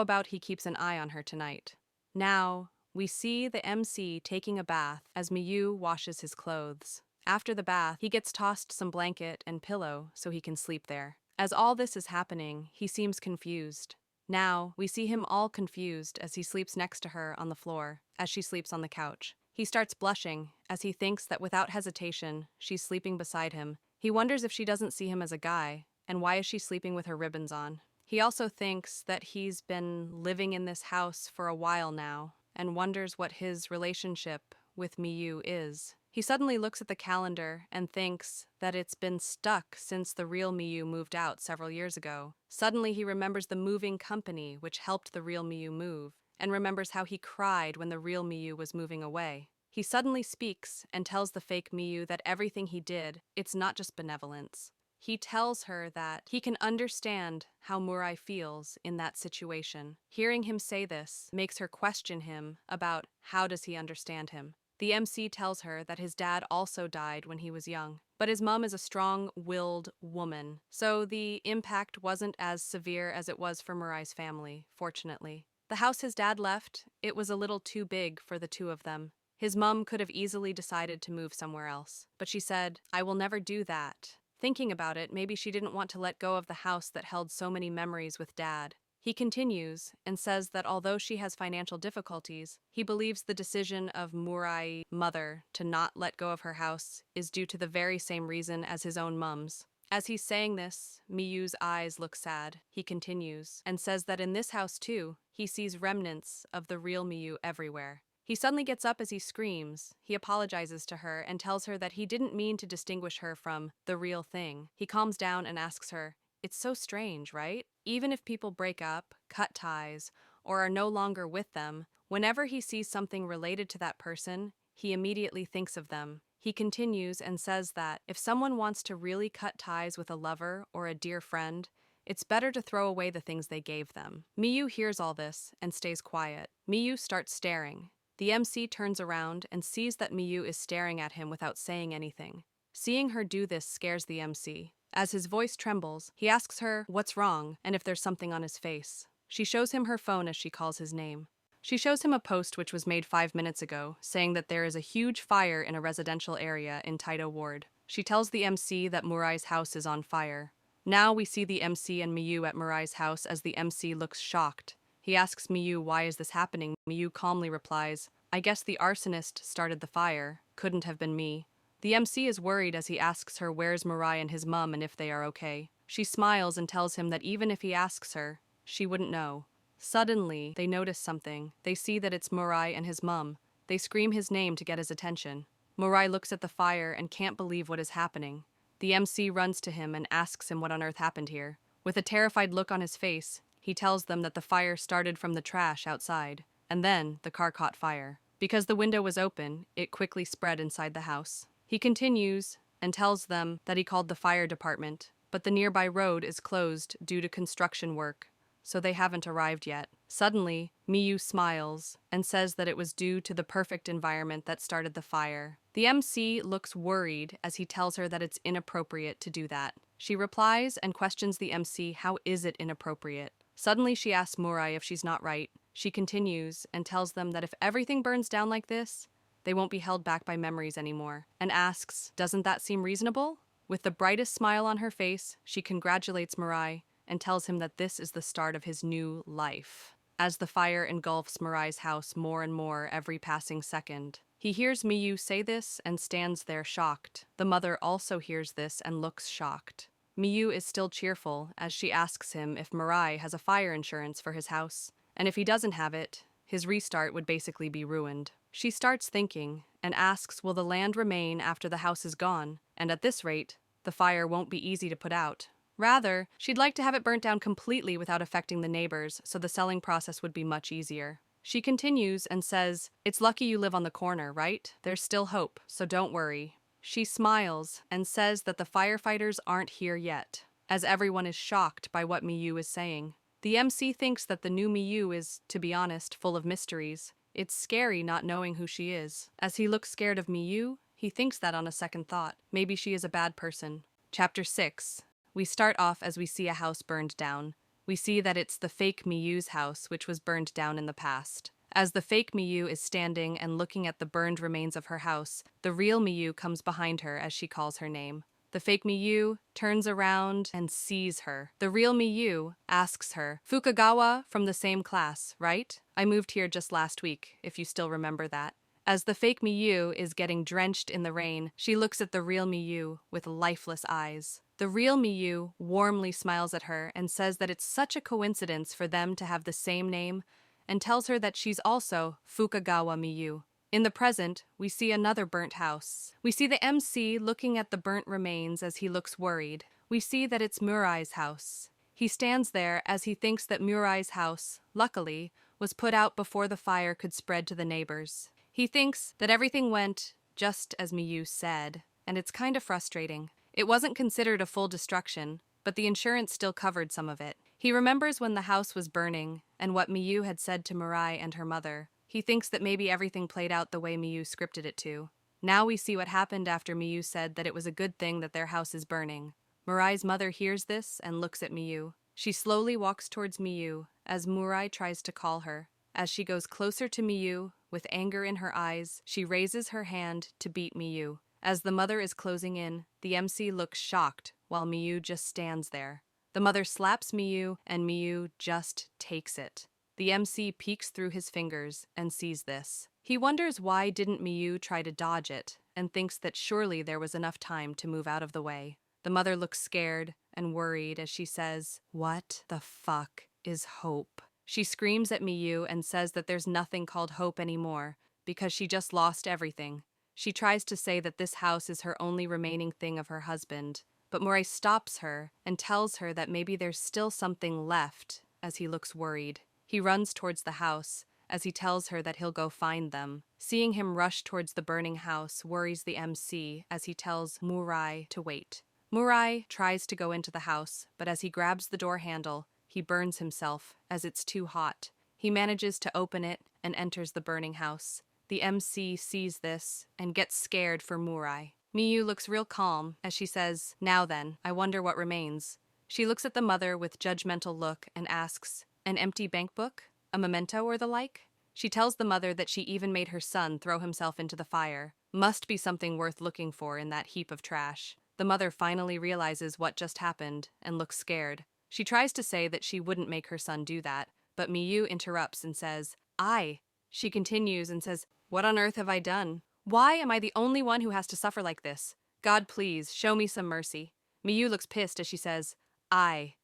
about he keeps an eye on her tonight? Now, we see the MC taking a bath as Miyu washes his clothes. After the bath, he gets tossed some blanket and pillow so he can sleep there. As all this is happening, he seems confused. Now, we see him all confused as he sleeps next to her on the floor, as she sleeps on the couch. He starts blushing as he thinks that without hesitation, she's sleeping beside him. He wonders if she doesn't see him as a guy, and why is she sleeping with her ribbons on? He also thinks that he's been living in this house for a while now, and wonders what his relationship with Miyu is. He suddenly looks at the calendar and thinks that it's been stuck since the real Miyu moved out several years ago. Suddenly he remembers the moving company which helped the real Miyu move, and remembers how he cried when the real Miyu was moving away. He suddenly speaks and tells the fake Miyu that everything he did, it's not just benevolence. He tells her that he can understand how Murai feels in that situation. Hearing him say this makes her question him about how does he understand him. The MC tells her that his dad also died when he was young, but his mom is a strong-willed woman, so the impact wasn't as severe as it was for Murai's family, fortunately. The house his dad left, it was a little too big for the two of them. His mom could have easily decided to move somewhere else, but she said, I will never do that. Thinking about it, maybe she didn't want to let go of the house that held so many memories with Dad. He continues and says that although she has financial difficulties, he believes the decision of Murai's mother to not let go of her house is due to the very same reason as his own mom's. As he's saying this, Miyu's eyes look sad. He continues and says that in this house too, he sees remnants of the real Miyu everywhere. He suddenly gets up as he screams. He apologizes to her and tells her that he didn't mean to distinguish her from the real thing. He calms down and asks her, "It's so strange, right? Even if people break up, cut ties, or are no longer with them, whenever he sees something related to that person, he immediately thinks of them." He continues and says that if someone wants to really cut ties with a lover or a dear friend, it's better to throw away the things they gave them. Miyu hears all this and stays quiet. Miyu starts staring. The MC turns around and sees that Miyu is staring at him without saying anything. Seeing her do this scares the MC. As his voice trembles, he asks her what's wrong and if there's something on his face. She shows him her phone as she calls his name. She shows him a post which was made 5 minutes ago, saying that there is a huge fire in a residential area in Taito Ward. She tells the MC that Murai's house is on fire. Now we see the MC and Miyu at Murai's house as the MC looks shocked. He asks Miyu, "Why is this happening?" Miyu calmly replies, "I guess the arsonist started the fire. Couldn't have been me." The MC is worried as he asks her where's Murai and his mum and if they are okay. She smiles and tells him that even if he asks her, she wouldn't know. Suddenly, they notice something. They see that it's Murai and his mum. They scream his name to get his attention. Murai looks at the fire and can't believe what is happening. The MC runs to him and asks him what on earth happened here. With a terrified look on his face, he tells them that the fire started from the trash outside, and then the car caught fire. Because the window was open, it quickly spread inside the house. He continues and tells them that he called the fire department, but the nearby road is closed due to construction work, so they haven't arrived yet. Suddenly, Miyu smiles and says that it was due to the perfect environment that started the fire. The MC looks worried as he tells her that it's inappropriate to do that. She replies and questions the MC, how is it inappropriate? Suddenly she asks Murai if she's not right. She continues and tells them that if everything burns down like this, they won't be held back by memories anymore, and asks, doesn't that seem reasonable? With the brightest smile on her face, she congratulates Murai and tells him that this is the start of his new life. As the fire engulfs Murai's house more and more every passing second, he hears Miyu say this and stands there shocked. The mother also hears this and looks shocked. Miyu is still cheerful as she asks him if Murai has a fire insurance for his house, and if he doesn't have it, his restart would basically be ruined. She starts thinking and asks, will the land remain after the house is gone? And at this rate, the fire won't be easy to put out. Rather, she'd like to have it burnt down completely without affecting the neighbors, so the selling process would be much easier. She continues and says, it's lucky you live on the corner, right? There's still hope, so don't worry. She smiles and says that the firefighters aren't here yet, as everyone is shocked by what Miyu is saying. The MC thinks that the new Miyu is, to be honest, full of mysteries. It's scary not knowing who she is. As he looks scared of Miyu, he thinks that on a second thought. Maybe she is a bad person. Chapter 6. We start off as we see a house burned down. We see that it's the fake Miyu's house, which was burned down in the past. As the fake Miyu is standing and looking at the burned remains of her house, the real Miyu comes behind her as she calls her name. The fake Miyu turns around and sees her. The real Miyu asks her, Fukagawa from the same class, right? I moved here just last week, if you still remember that. As the fake Miyu is getting drenched in the rain, she looks at the real Miyu with lifeless eyes. The real Miyu warmly smiles at her and says that it's such a coincidence for them to have the same name, and tells her that she's also Fukagawa Miyu. In the present, we see another burnt house. We see the MC looking at the burnt remains as he looks worried. We see that it's Murai's house. He stands there as he thinks that Murai's house, luckily, was put out before the fire could spread to the neighbors. He thinks that everything went just as Miyu said, and it's kind of frustrating. It wasn't considered a full destruction, but the insurance still covered some of it. He remembers when the house was burning and what Miyu had said to Murai and her mother. He thinks that maybe everything played out the way Miyu scripted it to. Now we see what happened after Miyu said that it was a good thing that their house is burning. Murai's mother hears this and looks at Miyu. She slowly walks towards Miyu as Murai tries to call her. As she goes closer to Miyu, with anger in her eyes, she raises her hand to beat Miyu. As the mother is closing in, the MC looks shocked while Miyu just stands there. The mother slaps Miyu and Miyu just takes it. The MC peeks through his fingers and sees this. He wonders why didn't Miyu try to dodge it and thinks that surely there was enough time to move out of the way. The mother looks scared and worried as she says, "What the fuck is hope?" She screams at Miyu and says that there's nothing called hope anymore because she just lost everything. She tries to say that this house is her only remaining thing of her husband, but Murai stops her and tells her that maybe there's still something left as he looks worried. He runs towards the house as he tells her that he'll go find them. Seeing him rush towards the burning house worries the MC as he tells Murai to wait. Murai tries to go into the house, but as he grabs the door handle, he burns himself as it's too hot. He manages to open it and enters the burning house. The MC sees this and gets scared for Murai. Miyu looks real calm as she says, "Now then, I wonder what remains." She looks at the mother with judgmental look and asks, "An empty bank book? A memento or the like?" She tells the mother that she even made her son throw himself into the fire. Must be something worth looking for in that heap of trash. The mother finally realizes what just happened and looks scared. She tries to say that she wouldn't make her son do that, but Miyu interrupts and says, "I." She continues and says, "What on earth have I done? Why am I the only one who has to suffer like this? God, please, show me some mercy." Miyu looks pissed as she says, I.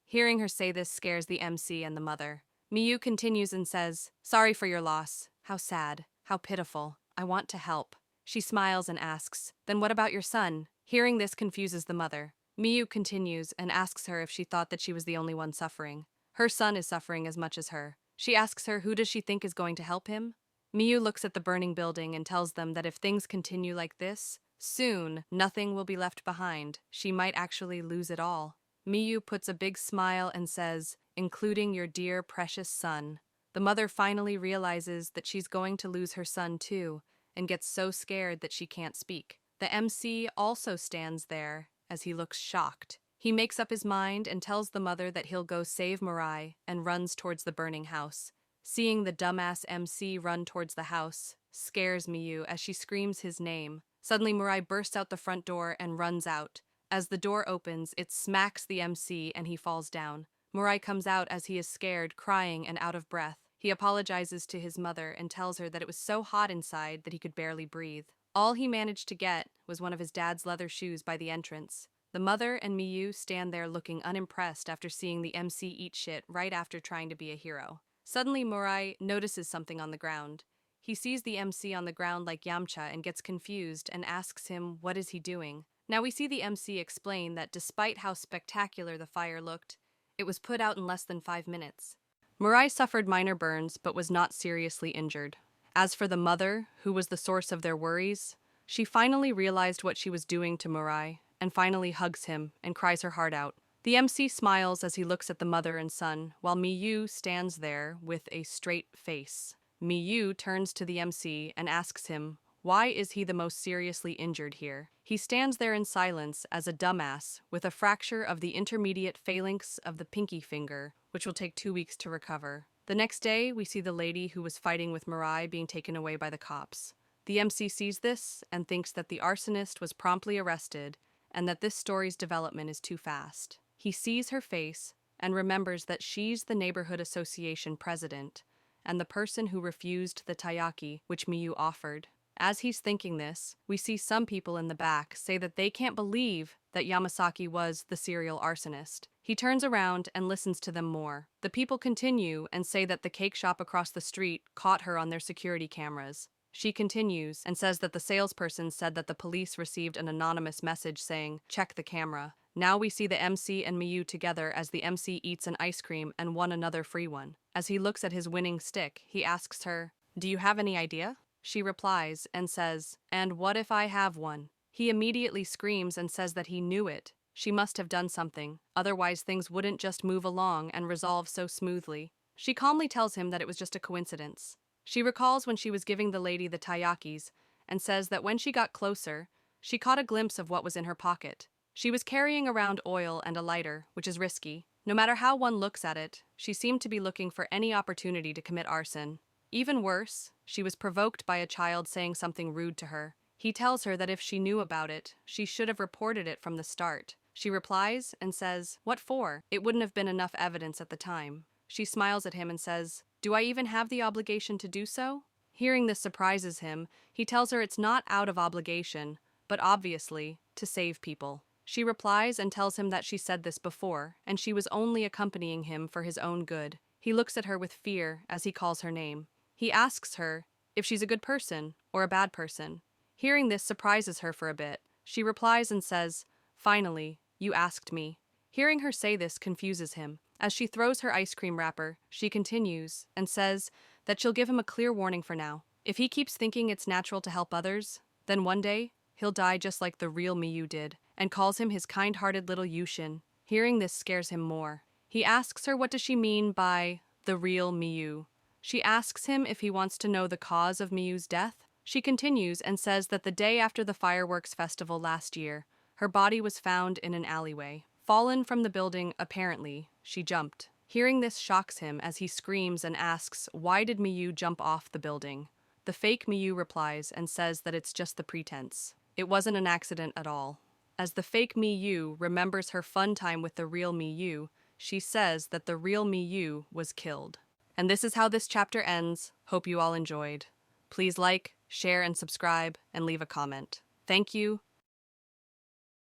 Hearing her say this scares the MC and the mother. Miyu continues and says, "Sorry for your loss. How sad. How pitiful. I want to help." She smiles and asks, "Then what about your son?" Hearing this confuses the mother. Miyu continues and asks her if she thought that she was the only one suffering. Her son is suffering as much as her. She asks her who does she think is going to help him? Miyu looks at the burning building and tells them that if things continue like this, soon nothing will be left behind. She might actually lose it all. Miyu puts a big smile and says, "Including your dear precious son." The mother finally realizes that she's going to lose her son too, and gets so scared that she can't speak. The MC also stands there as he looks shocked. He makes up his mind and tells the mother that he'll go save Murai and runs towards the burning house. Seeing the dumbass MC run towards the house scares Miyu as she screams his name. Suddenly Murai bursts out the front door and runs out. As the door opens, it smacks the MC and he falls down. Murai comes out as he is scared, crying and out of breath. He apologizes to his mother and tells her that it was so hot inside that he could barely breathe. All he managed to get was one of his dad's leather shoes by the entrance. The mother and Miyu stand there looking unimpressed after seeing the MC eat shit right after trying to be a hero. Suddenly Murai notices something on the ground. He sees the MC on the ground like Yamcha and gets confused and asks him what is he doing. Now we see the MC explain that despite how spectacular the fire looked, it was put out in less than 5 minutes. Murai suffered minor burns but was not seriously injured. As for the mother, who was the source of their worries, she finally realized what she was doing to Murai and finally hugs him and cries her heart out. The MC smiles as he looks at the mother and son, while Miyu stands there with a straight face. Miyu turns to the MC and asks him, why is he the most seriously injured here? He stands there in silence as a dumbass with a fracture of the intermediate phalanx of the pinky finger, which will take 2 weeks to recover. The next day, we see the lady who was fighting with Murai being taken away by the cops. The MC sees this and thinks that the arsonist was promptly arrested and that this story's development is too fast. He sees her face and remembers that she's the neighborhood association president and the person who refused the taiyaki which Miyu offered. As he's thinking this, we see some people in the back say that they can't believe that Yamasaki was the serial arsonist. He turns around and listens to them more. The people continue and say that the cake shop across the street caught her on their security cameras. She continues and says that the salesperson said that the police received an anonymous message saying, "Check the camera." Now we see the MC and Miyu together as the MC eats an ice cream and won another free one. As he looks at his winning stick, he asks her, "Do you have any idea?" She replies and says, "And what if I have one?" He immediately screams and says that he knew it. She must have done something, otherwise things wouldn't just move along and resolve so smoothly. She calmly tells him that it was just a coincidence. She recalls when she was giving the lady the taiyakis and says that when she got closer, she caught a glimpse of what was in her pocket. She was carrying around oil and a lighter, which is risky. No matter how one looks at it, she seemed to be looking for any opportunity to commit arson. Even worse, she was provoked by a child saying something rude to her. He tells her that if she knew about it, she should have reported it from the start. She replies and says, "What for? It wouldn't have been enough evidence at the time." She smiles at him and says, "Do I even have the obligation to do so?" Hearing this surprises him, he tells her it's not out of obligation, but obviously, to save people. She replies and tells him that she said this before, and she was only accompanying him for his own good. He looks at her with fear as he calls her name. He asks her if she's a good person or a bad person. Hearing this surprises her for a bit. She replies and says, "Finally, you asked me." Hearing her say this confuses him. As she throws her ice cream wrapper, she continues and says that she'll give him a clear warning for now. If he keeps thinking it's natural to help others, then one day, he'll die just like the real Miyu did, and calls him his kind-hearted little Yuushin. Hearing this scares him more. He asks her what does she mean by the real Miyu. She asks him if he wants to know the cause of Miyu's death. She continues and says that the day after the fireworks festival last year, her body was found in an alleyway. Fallen from the building, apparently, she jumped. Hearing this shocks him as he screams and asks, why did Miyu jump off the building? The fake Miyu replies and says that it's just the pretense. It wasn't an accident at all. As the fake Miyu remembers her fun time with the real Miyu, she says that the real Miyu was killed. And this is how this chapter ends. Hope you all enjoyed. Please like, share, and subscribe, and leave a comment. Thank you,